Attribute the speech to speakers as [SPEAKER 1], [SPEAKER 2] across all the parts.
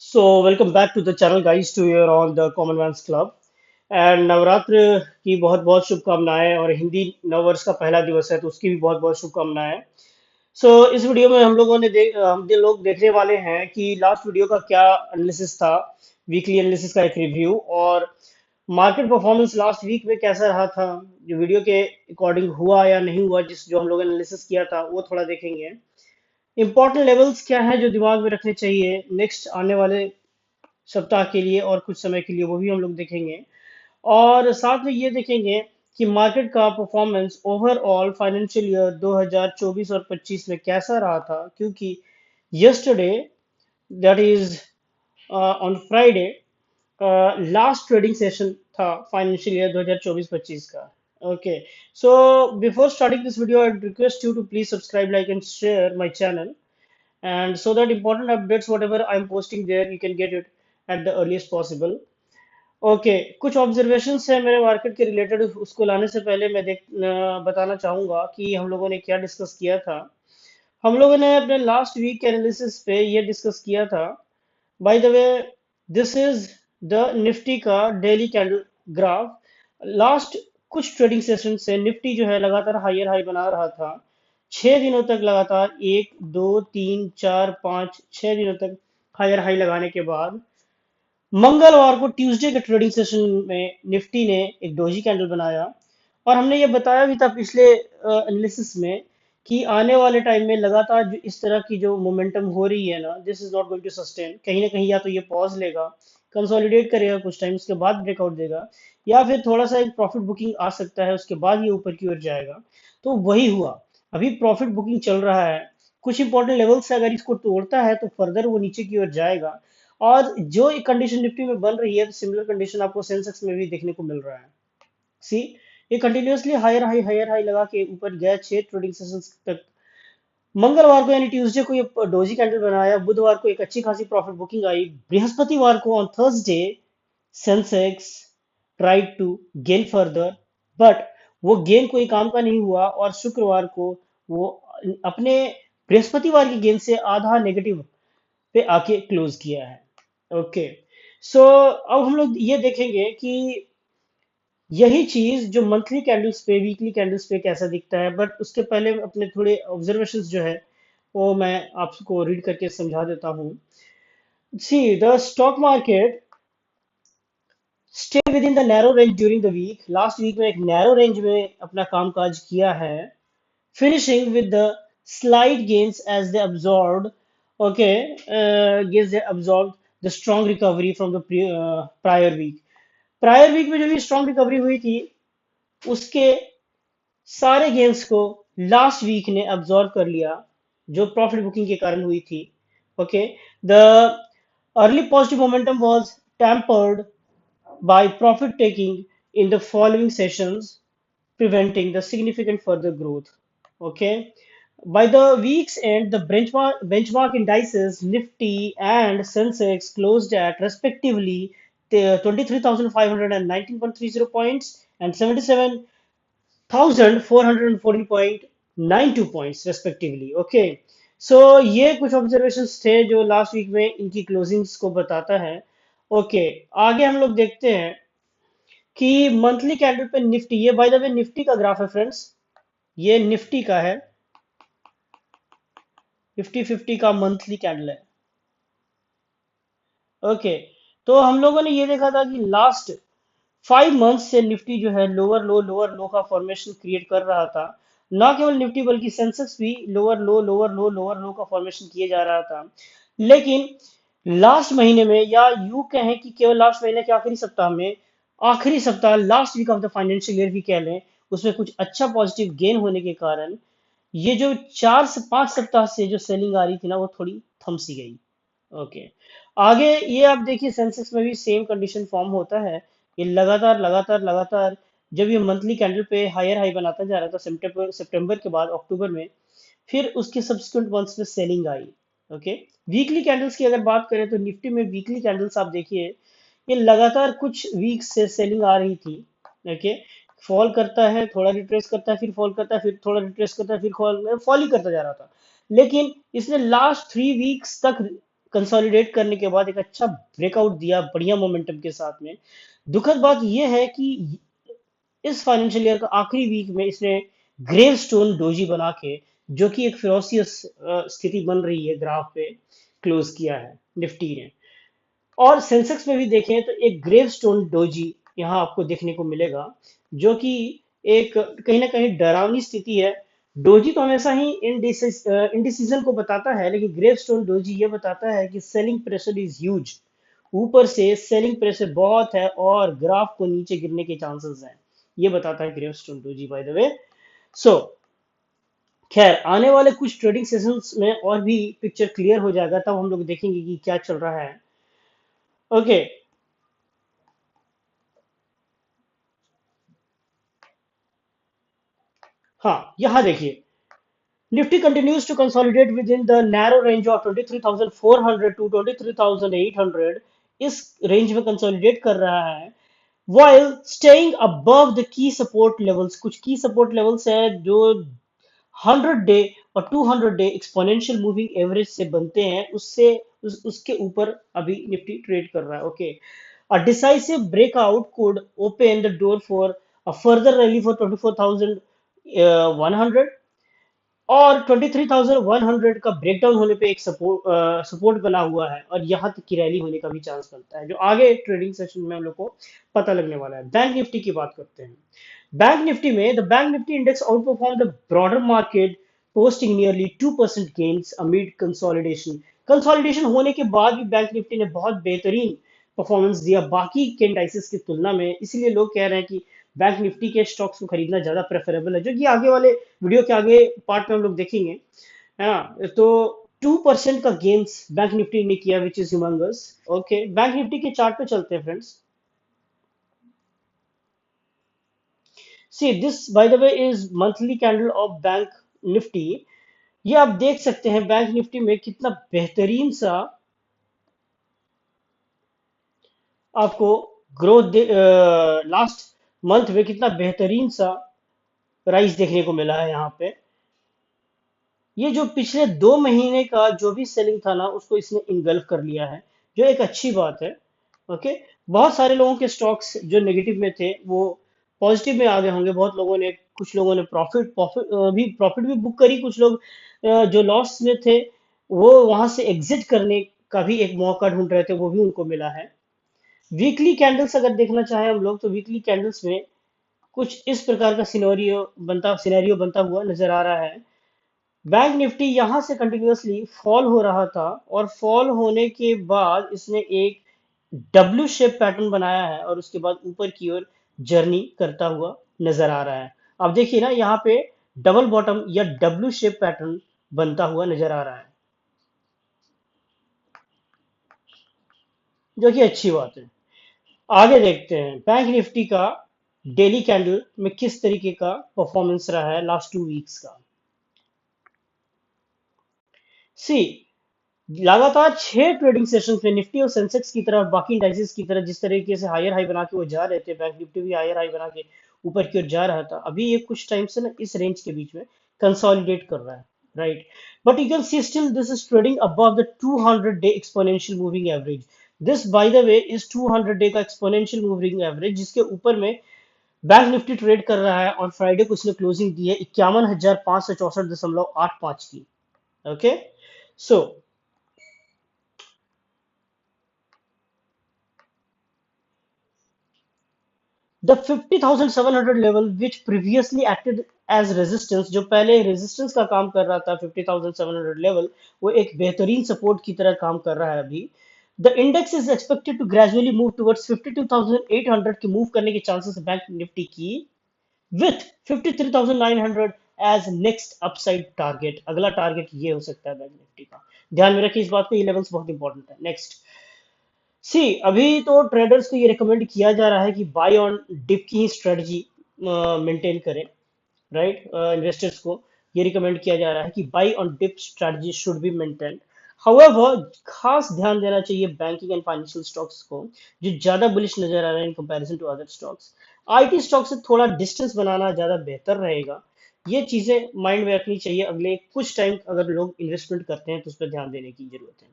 [SPEAKER 1] So, welcome back to the channel, guys, to here on the Common Man's Club. And Navratra की बहुत बहुत शुभकामनाएं और हिंदी नववर्ष का पहला दिवस है तो उसकी भी बहुत बहुत शुभकामनाएं। सो इस वीडियो में हम लोग देखने वाले हैं कि लास्ट वीडियो का क्या एनालिसिस था, वीकली एनालिसिस का एक रिव्यू और मार्केट परफॉर्मेंस लास्ट वीक में कैसा रहा था, जो वीडियो के अकॉर्डिंग हुआ या नहीं हुआ, जिस जो हम लोगों ने एनालिसिस किया था वो थोड़ा देखेंगे। इंपॉर्टेंट लेवल्स क्या है जो दिमाग में रखने चाहिए नेक्स्ट आने वाले सप्ताह के लिए और कुछ समय के लिए, वो भी हम लोग देखेंगे। और साथ में ये देखेंगे कि मार्केट का परफॉर्मेंस ओवरऑल फाइनेंशियल ईयर 2024 और 25 में कैसा रहा था, क्योंकि yesterday, that is on Friday, last trading session था फाइनेंशियल ईयर 2024-25 का। Okay, so before starting this video I request you to please subscribe, like and share my channel, and so that important updates whatever I'm posting there you can get it at the earliest possible. Okay, कुछ observations है मेरे market के related. उसको लाने से पहले मैं बताना चाहूंगा कि हम लोगों ने क्या डिस्कस किया था। हम लोगों ने अपने लास्ट वीक के एनालिसिस पे ये डिस्कस किया था। Bye the way, this is the Nifty का डेली कैंडल ग्राफ। लास्ट कुछ ट्रेडिंग सेशन से निफ्टी जो है लगातार हायर हाई बना रहा था। 6 दिनों तक लगातार, 1 2 3 4 5 6 दिनों तक हायर हाई लगाने के बाद मंगलवार को, ट्यूसडे के ट्रेडिंग सेशन में निफ्टी ने एक डोजी कैंडल बनाया। और हमने ये बताया भी था पिछले एनालिसिस में कि आने वाले टाइम में लगातार इस तरह की जो मोमेंटम हो रही है ना, this is not going to sustain. कहीं ना कहीं या तो ये पॉज लेगा, कंसोलिडेट करेगा कुछ टाइम, उसके बाद ब्रेकआउट देगा, या फिर थोड़ा सा एक प्रॉफिट बुकिंग आ सकता है, उसके बाद ये ऊपर की ओर जाएगा। तो वही हुआ, अभी प्रॉफिट बुकिंग चल रहा है। कुछ इंपॉर्टेंट लेवल से अगर इसको तोड़ता है तो फर्दर वो नीचे की ओर जाएगा। और जो एक कंडीशन निफ्टी में बन रही है, तो सिमिलर कंडीशन आपको सेंसेक्स में भी देखने को मिल रहा है। सी, ये कंटिन्यूअसली हायर हाई लगा के ऊपर गया 6 ट्रेडिंग सेशंस तक। मंगलवार को यानी ट्यूसडे को ये डोजी कैंडल बनाया, बुधवार को एक अच्छी खासी प्रॉफिट बुकिंग आई, बृहस्पतिवार को on Thursday Sensex tried to gain further, but वो गेन कोई काम का नहीं हुआ और शुक्रवार को वो अपने बृहस्पतिवार की गेन से आधा नेगेटिव पे आके क्लोज किया है। ओके, सो अब हम लोग ये देखेंगे कि यही चीज जो मंथली कैंडल्स पे, वीकली कैंडल्स पे कैसा दिखता है। बट उसके पहले अपने थोड़े ऑब्जर्वेशंस जो है वो मैं आपको रीड करके समझा देता हूँ। See, the stock market stay within the narrow range during the week. Last week में एक नैरो रेंज में अपना कामकाज किया है, finishing with the slight gains as they absorbed, okay, yes, they absorbed the strong recovery from the prior week. Prior week में जो भी स्ट्रॉन्ग रिकवरी हुई थी, उसके सारे गेंस को लास्ट वीक ने अब्जॉर्ब कर लिया, जो प्रॉफिट बुकिंग के कारण हुई थी। Okay, the early positive momentum was tempered by profit taking in the following sessions, preventing the significant further growth. Okay. By the week's end, the benchmark indices Nifty and Sensex closed at respectively 23,519.30 points and 77,414.92 points respectively. Okay. So ये कुछ observations थे जो last week में इनकी closings को बताता है। Okay, आगे हम लोग देखते हैं कि मंथली कैंडल पे निफ्टी, ये बाय द वे निफ्टी का ग्राफ है फ्रेंड्स, ये निफ्टी का है, निफ्टी 50 का मंथली कैंडल है। ओके, तो हम लोगों ने ये देखा था कि लास्ट 5 मंथ से निफ्टी जो है लोअर लो का फॉर्मेशन क्रिएट कर रहा था। ना केवल निफ्टी बल्कि सेंसेक्स भी लोअर लो का फॉर्मेशन किए जा रहा था। लेकिन लास्ट महीने में, या यूं कहें कि केवल लास्ट महीने के आखिरी सप्ताह में, आखिरी सप्ताह last week of the financial year भी कह लें, उसमें कुछ अच्छा पॉजिटिव गेन होने के कारण ये जो 4 से 5 सप्ताह से जो सेलिंग आ रही थी ना, वो थोड़ी थम सी गई। ओके, आगे ये आप देखिए सेंसेक्स में भी सेम कंडीशन फॉर्म होता है। ये लगातार जब ये मंथली कैंडल पे हायर हाई बनाता जा रहा था सितंबर के बाद अक्टूबर में, फिर उसके सब्सिक्वेंट मंथ्स में सेलिंग आई। ओके, वीकली कैंडल्स की अगर बात करें तो निफ्टी में वीकली कैंडल्स आप देखिए, ये लगातार कुछ वीक से सेलिंग आ रही थी। ओके, फॉल करता है, थोड़ा रिट्रेस करता है, फिर फॉल करता है, फिर थोड़ा रिट्रेस करता है, फिर फॉल फॉल ही करता जा रहा था। लेकिन इसने लास्ट 3 वीक्स तक कंसोलिडेट करने के बाद एक अच्छा ब्रेकआउट दिया बढ़िया मोमेंटम के साथ में। दुखद बात यह है कि इस फाइनेंशियल ईयर का आखिरी वीक में इसने ग्रेवस्टोन डोजी बना के, जो कि एक फेरोसियस स्थिति बन रही है, ग्राफ पे क्लोज किया है निफ्टी ने। और सेंसेक्स में भी देखें तो एक ग्रेवस्टोन डोजी यहाँ आपको देखने को मिलेगा, जो कि एक कहीं ना कहीं डरावनी स्थिति है। डोजी तो हमेशा ही इंडिसीजन को बताता है, लेकिन ग्रेवस्टोन डोजी ये बताता है कि सेलिंग प्रेशर इज ह्यूज। ऊपर से सेलिंग प्रेशर बहुत है और ग्राफ को नीचे गिरने के चांसेस हैं, ये बताता है gravestone doji, by the way. So खैर, आने वाले कुछ ट्रेडिंग सेशंस में और भी पिक्चर क्लियर हो जाएगा, तब हम लोग देखेंगे कि क्या चल रहा है। ओके। हाँ, यहाँ देखिए, Nifty continues to consolidate within the narrow range of 23,400 to 23,800। इस रेंज में कंसोलिडेट कर रहा है, while staying above the key support levels। कुछ की सपोर्ट लेवल्स है जो 100 डे और 200 डे एक्सपोनेंशियल मूविंग एवरेज से बनते हैं, उससे उसके ऊपर अभी निफ्टी ट्रेड कर रहा है। Okay. A decisive breakout could open the door for a further rally for 24,100, और 23,100 का ब्रेकडाउन होने पे एक सपोर्ट बना हुआ है, और यहाँ तक की रैली होने का भी चांस बनता है, जो आगे ट्रेडिंग सेशन में हम लोग को पता लगने वाला है। बैंक निफ्टी की बात करते हैं। बैंक निफ्टी में the bank Nifty index out perform the broader market, posting nearly 2% gains amid consolidation. Consolidation होने के बाद भी बैंक निफ्टी ने बहुत बेहतरीन परफॉर्मेंस दिया बाकी के इंडाइसेस की तुलना में, इसलिए लोग कह रहे हैं कि बैंक निफ्टी के स्टॉक्स को खरीदना ज्यादा प्रेफरेबल है, जो कि आगे वाले वीडियो के आगे पार्ट में हम लोग देखेंगे, है ना। तो 2% का गेन्स बैंक निफ्टी ने किया, which is humongous. Okay, bank Nifty के चार्ट पे चलते हैं friends. See this by the way is monthly candle of bank Nifty. ये आप देख सकते हैं बैंक निफ्टी में कितना बेहतरीन सा आपको ग्रोथ लास्ट मंथ में कितना बेहतरीन सा राइज देखने को मिला है यहाँ पे। ये जो पिछले 2 महीने का जो भी सेलिंग था ना, उसको इसने इंगल्फ कर लिया है, जो एक अच्छी बात है। ओके। बहुत सारे लोगों के स्टॉक्स जो नेगेटिव में थे वो पॉजिटिव में आ गए होंगे, बहुत लोगों ने, कुछ लोगों ने प्रॉफिट भी बुक करी, कुछ लोग जो लॉस में थे वो वहां से एग्जिट करने का भी एक मौका ढूंढ रहे थे, वो भी उनको मिला है। वीकली कैंडल्स अगर देखना चाहें हम लोग, तो वीकली कैंडल्स में कुछ इस प्रकार का सिनेरियो बनता हुआ नजर आ रहा है। बैंक निफ्टी यहां से कंटिन्यूअसली फॉल हो रहा था, और फॉल होने के बाद इसने एक डब्ल्यू शेप पैटर्न बनाया है, और उसके बाद ऊपर की ओर जर्नी करता हुआ नजर आ रहा है। अब देखिए ना, यहाँ पे डबल बॉटम या डब्ल्यू शेप पैटर्न बनता हुआ नजर आ रहा है, जो कि अच्छी बात है। आगे देखते हैं बैंक निफ्टी का डेली कैंडल में किस तरीके का परफॉर्मेंस रहा है लास्ट 2 वीक्स का। सी लगातार 6 ट्रेडिंग सेशंस में निफ्टी और सेंसेक्स की तरह, बाकी इंडाइसेस की तरह, जिस तरीके से हायर हाई बना के वो जा रहे थे, बैंक निफ्टी भी हायर हाई बना के ऊपर की ओर जा रहा था। अभी ये कुछ टाइम से ना इस रेंज के बीच में कंसोलिडेट कर रहा है, right. But you can see still this is trading above the 200 day exponential moving average. This by the way is 200 day का एक्सपोनेंशियल मूविंग एवरेज, जिसके ऊपर में बैंक निफ्टी ट्रेड कर रहा है, और फ्राइडे को उसने क्लोजिंग दी है 51,564.85 की। Okay. So The 50,700 level, which previously acted as resistance, जो पहले रेजिस्टेंस का काम कर रहा था, 50,700 लेवल, वो एक बेहतरीन सपोर्ट की तरह काम कर रहा है अभी। The index is expected to gradually move towards 52,800 के मूव करने के चांसेस है बैंक निफ्टी की, with 53,900 as next upside target. अगला टारगेट ये हो सकता है बैंक निफ्टी का, ध्यान में रखिए इस बात को, ये लेवल्स बहुत इंपॉर्टेंट है। नेक्स्ट, सी अभी तो ट्रेडर्स को ये रिकमेंड किया जा रहा है कि बाय ऑन डिप की ही स्ट्रेटजी मेंटेन करें, राइट। इन्वेस्टर्स को ये रिकमेंड किया जा रहा है कि buy on dip strategy should be maintain. However, खास ध्यान देना चाहिए बैंकिंग एंड फाइनेंशियल स्टॉक्स को, जो ज्यादा बुलिश नजर आ रहे हैं in comparison to other stocks. IT stock से थोड़ा डिस्टेंस बनाना ज्यादा बेहतर रहेगा। ये चीजें माइंड में रखनी चाहिए, अगले कुछ टाइम अगर लोग इन्वेस्टमेंट करते हैं तो उस पर ध्यान देने की जरूरत है।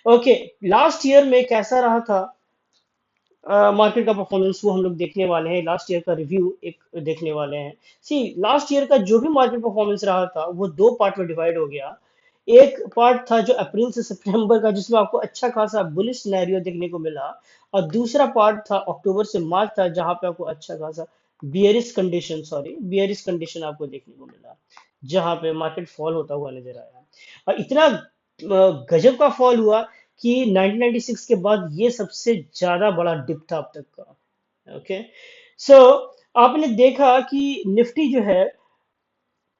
[SPEAKER 1] ओके, लास्ट ईयर में कैसा रहा था मार्केट का परफॉर्मेंस, वो हम लोग देखने वाले हैं, लास्ट ईयर का रिव्यू एक देखने वाले हैं। सी, लास्ट ईयर का जो भी मार्केट परफॉर्मेंस रहा था वो दो पार्ट में डिवाइड हो गया। एक पार्ट था जो अप्रैल से सितंबर का, जिसमें आपको अच्छा खासा बुलिश सिनेरियो देखने को मिला, और दूसरा पार्ट था अक्टूबर से मार्च था, जहां पे आपको अच्छा खासा बियरिश कंडीशन आपको देखने को मिला, जहां पे मार्केट फॉल होता हुआ नजर आया। और इतना गजब का फॉल हुआ कि 1996 के बाद ये सबसे ज्यादा बड़ा डिप था अब तक का। ओके, सो आपने देखा कि निफ्टी जो है,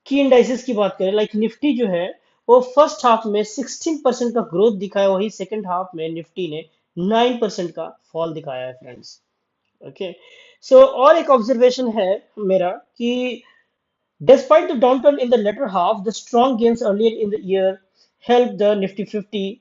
[SPEAKER 1] की इंडाइसेस की बात करें, लाइक निफ्टी जो है वो फर्स्ट हाफ में 16% का ग्रोथ दिखाया, वही सेकंड हाफ में निफ्टी ने 9% का फॉल दिखाया है फ्रेंड्स। ओके, सो और एक ऑब्जर्वेशन है मेरा कि despite the downturn in the latter half, the strong gains earlier in the year helped the Nifty 50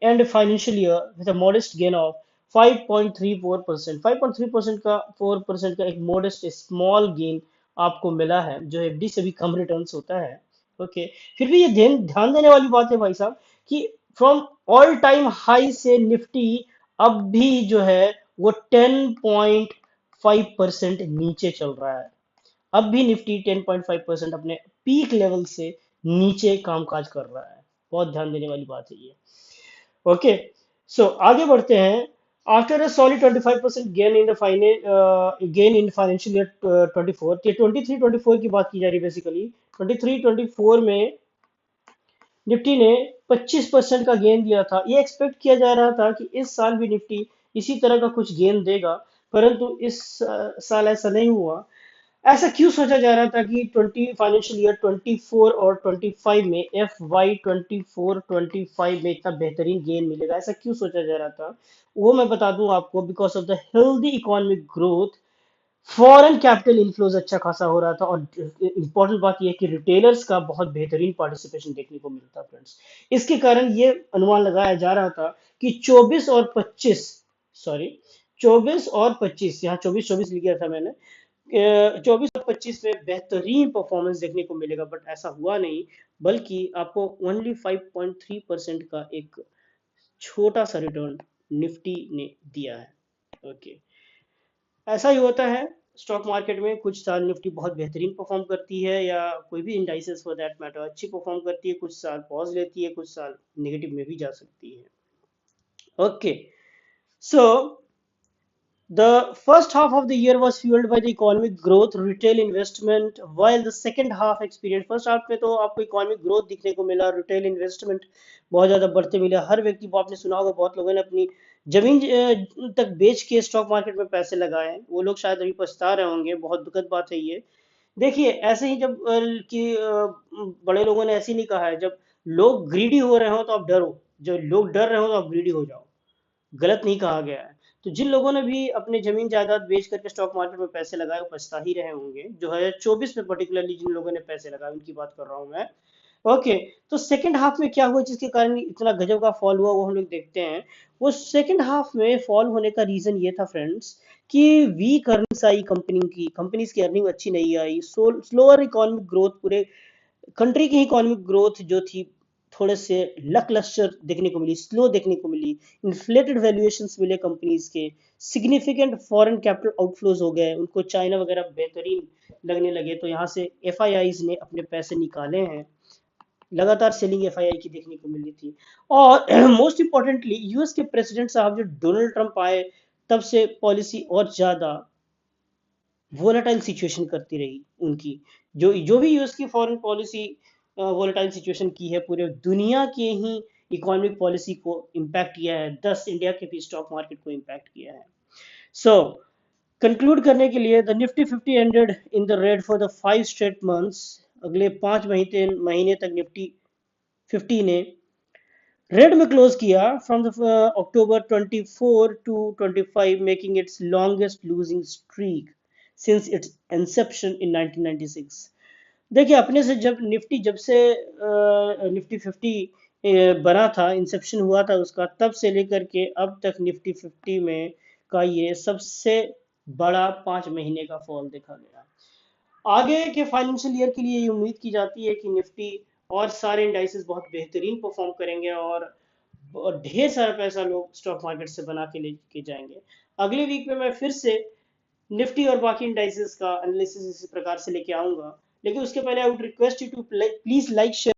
[SPEAKER 1] end financial year with a modest gain of 5.34%। 5.3% का 4% का एक modest small gain आपको मिला है, जो एफडी से भी कम रिटर्न्स होता है। ओके, फिर भी ये ध्यान ध्यान देने वाली बात है भाई साहब कि फ्रॉम ऑल टाइम हाई से निफ्टी अब भी जो है वो 10.5% नीचे चल रहा है। अब भी निफ्टी 10.5% अपने पीक लेवल से नीचे कामकाज कर रहा है। बहुत ध्यान देने वाली बात है ये। ओके, सो आगे बढ़ते हैं। After a solid 25% gain in financial year 24, ये 23-24 की बात की जा रही है बेसिकली। 23-24 में निफ्टी ने 25% का गेन दिया था। ये एक्सपेक्ट किया जा रहा था कि इस साल भी निफ्टी इसी तरह का कुछ गेन देगा, परंतु इस साल ऐसा नहीं हुआ। ऐसा क्यों सोचा जा रहा था कि 20 फाइनेंशियल ईयर 24 और 25 में, FY 24-25 में इतना बेहतरीन गेन मिलेगा, ऐसा क्यों सोचा जा रहा था? वो मैं बता दूं आपको, because of the healthy economic growth, foreign capital inflows अच्छा खासा हो रहा था, और इंपॉर्टेंट बात यह है कि रिटेलर्स का बहुत बेहतरीन पार्टिसिपेशन देखने को मिलता फ्रेंड्स। इसके कारण ये अनुमान लगाया जा रहा था कि 24 और 25, सॉरी 24 और 25, यहाँ 24-24 लिखा था मैंने, 24 और 25 में बेहतरीन परफॉर्मेंस देखने को मिलेगा, बट ऐसा हुआ नहीं, बल्कि आपको ओनली 5.3% का एक छोटा सा रिटर्न निफ्टी ने दिया है। ओके, ऐसा ही होता है स्टॉक मार्केट में, कुछ साल निफ्टी बहुत बेहतरीन परफॉर्म करती है, या कोई भी इंडाइसेस फॉर दैट मैटर अच्छी परफॉर्म करती है, कुछ साल पॉज लेती है, कुछ साल नेगेटिव में भी जा सकती है। Okay, so the first half of the year was fueled by the economic growth, retail investment, while the second half experienced, first half में तो आपको economic growth दिखने को मिला, retail investment बहुत ज़्यादा बढ़ते मिले। हर व्यक्ति को, आपने सुना होगा, बहुत लोगों ने अपनी जमीन तक बेच के स्टॉक मार्केट में पैसे लगाए हैं, वो लोग शायद अभी पछता रहे होंगे, बहुत दुखद बात है ये। देखिए, ऐसे ही जब बड़े लोगों ने ऐसे ही नहीं कहा है, जब लोग ग्रीडी हो रहे हो तो आप डरो, जो लोग डर रहे हो तो आप ग्रीडी हो जाओ, गलत नहीं कहा गया है। तो जिन लोगों ने भी अपने जमीन जायदाद बेच करके स्टॉक मार्केट में पैसे लगाए वो पछता ही रहे होंगे। जो है 24 में पर्टिकुलरली जिन लोगों ने पैसे लगाए उनकी बात कर रहा हूँ मैं। ओके, तो सेकंड हाफ में क्या हुआ जिसके कारण इतना गजब का फॉल हुआ, वो हम लोग देखते हैं। वो सेकंड हाफ में फॉल होने का रीजन ये था फ्रेंड्स कि वीक अर्निंग्स आई कंपनीज की अर्निंग अच्छी नहीं आई, स्लोअर इकोनॉमिक ग्रोथ, पूरे कंट्री की इकोनॉमिक ग्रोथ जो थी थोड़े से लकलस्टर देखने को मिली, स्लो देखने को मिली, इन्फ्लेटेड वैल्यूएशंस मिले कंपनीज के, सिग्निफिकेंट फॉरेन कैपिटल आउटफ्लोज हो गए, उनको चाइना वगैरह बेहतरीन लगने लगे, तो यहाँ से एफआईआईज ने अपने पैसे निकाले हैं। लगातार सेलिंग एफआईआई की देखने को मिली थी। और मोस्ट इंपॉर्टेंटली यूएस के प्रेसिडेंट साहब जो डोनाल्ड ट्रंप आए, तब से पॉलिसी और ज्यादा वोलेटाइल सिचुएशन करती रही उनकी। जो जो भी यूएस की फॉरेन पॉलिसी वोलेटाइल सिचुएशन की है, पूरे दुनिया के ही इकोनॉमिक पॉलिसी को इम्पैक्ट किया है, 10 इंडिया के भी स्टॉक मार्केट को इम्पैक्ट किया है। सो कंक्लूड करने के लिए, the Nifty 50 ended in the red for the 5 straight months. अगले 5 महीने महीने तक निफ्टी 50 ने रेड में क्लोज किया, from the October 24 to 25, making its longest losing streak since its inception in 1996। देखिए, अपने से जब से निफ्टी 50 बना था, इंसेप्शन हुआ था उसका, तब से लेकर के अब तक निफ्टी 50 में का ये सबसे बड़ा 5 महीने का फॉल देखा गया। आगे के फाइनेंशियल ईयर के लिए ये उम्मीद की जाती है कि निफ्टी और सारे इंडाइसेस बहुत बेहतरीन परफॉर्म करेंगे, और ढेर सारा पैसा लोग स्टॉक मार्केट से बना के लेके जाएंगे। अगले वीक में मैं फिर से निफ्टी और बाकी इंडाइसेस का एनालिसिस इसी प्रकार से लेके आऊंगा, लेकिन उसके पहले I would request you to please like share